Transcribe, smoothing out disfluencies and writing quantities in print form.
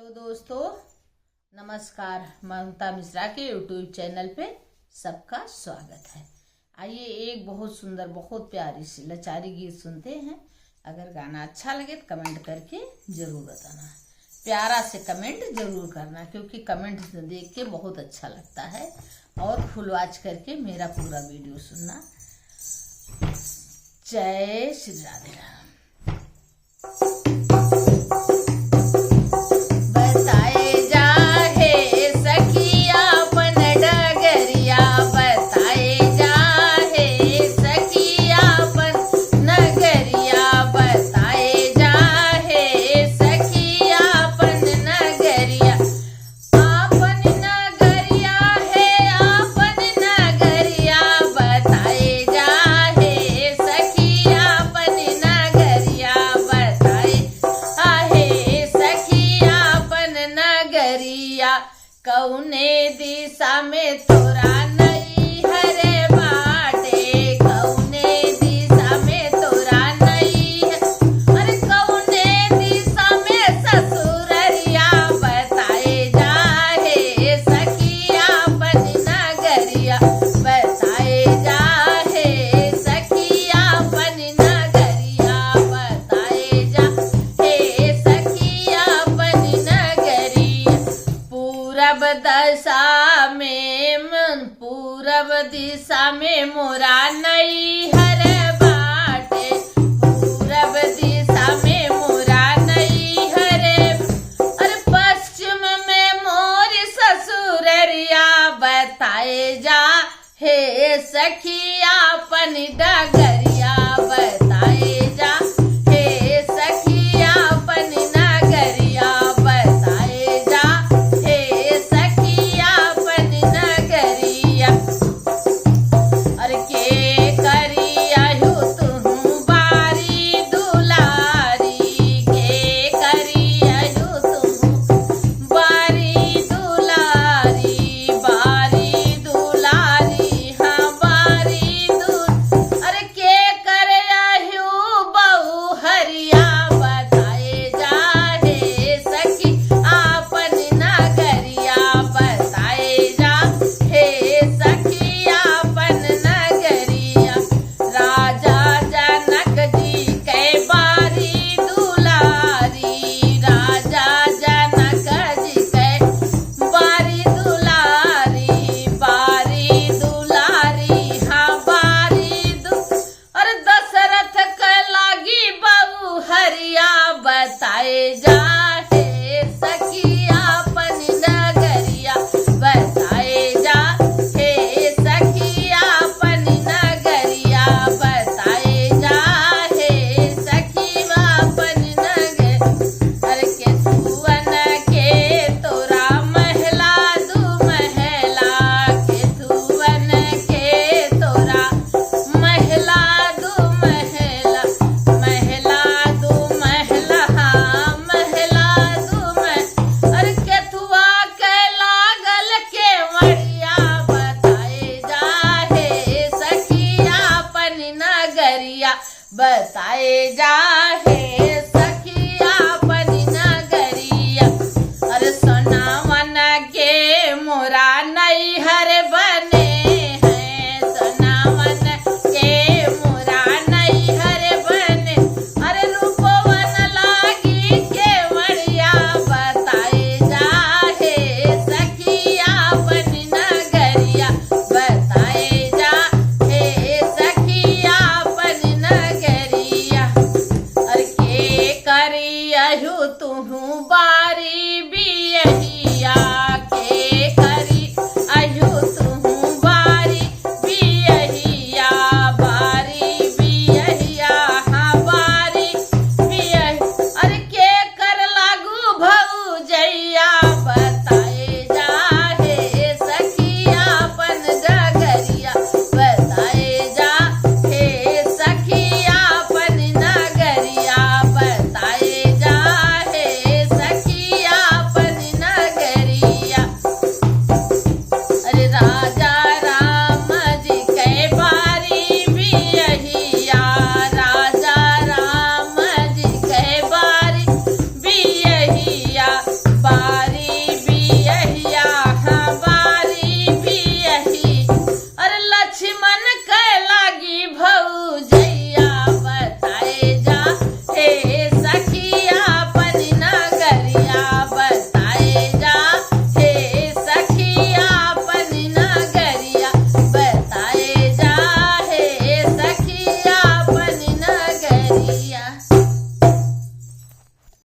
Hello दोस्तों, नमस्कार। ममता मिश्रा के यूट्यूब चैनल पे सबका स्वागत है। आइए एक बहुत सुंदर, बहुत प्यारी सी लचारी गीत सुनते हैं। अगर गाना अच्छा लगे तो कमेंट करके जरूर बताना, प्यारा से कमेंट जरूर करना, क्योंकि कमेंट देख के बहुत अच्छा लगता है। और फुल वॉच करके मेरा पूरा वीडियो सुनना। जय श्री राधे राम। कौने दिशा में तोरा नहीं हरे बाटे, कौने दिशा में तोरा नहीं है। अरे कौने दिशा में ससुररिया बताए जाहे सखिया अपन नगरिया, बताए जाहे सखिया अपन नगरिया, बताए जाहे सखिया अपन नगरिया। पूरब दिशा में मोरा नहीं हरे बाटे, पूरब दिशा में मोरा नहीं हरे। अरे पश्चिम में मोर ससुररिया बताए जा हे सखिया अपन डगरिया, बताए जा हे सखिया अपन नगरिया, बताए जा हे सखिया अपन नगरिया। अरे के करियाहु तुहु बारी दुलारी, के करियाहु तुहु बारी दुलारी, बारी दुलारी हाँ बारी दुल। अरे के करियाहु बहु हरिया बताए जाहे सखी आपन नगरिया, बताए जा हे सखिया अपन नगरिया। राजा जनक जी के बारी दुलारी, राजा जनक जी के बारी दुलारी, बारी दुलारी हाँ बारी दु। और दशरथ के लागी बहु हरिया बताए जाहे सखिया अपन नगरिया, बताए जा हे सखिया अपन नगरिया, बताए जा हे सखिया अपन नगर। अरे केथुवन के तोरा महला दू महला, केथुवन के तोरा महला दू महला, महला दू महला हाँ महला दू महला। अरे केथुआ के लागल के मड़िया बताए जाहे सखिया अपन नगरिया, बताए जाहे सखिया अपन नगरिया। अरे सोनावन के मोरा नहीं हरे बने हैं, सोनावन के मोरा नहीं हरे बने। अरे रूपवन लागी के मड़िया बताए जाहे सखिया अपन नगरिया, बताए जा हे सखिया अपन नगरिया। अरे के करियाहु तुहु बारी बियहिया,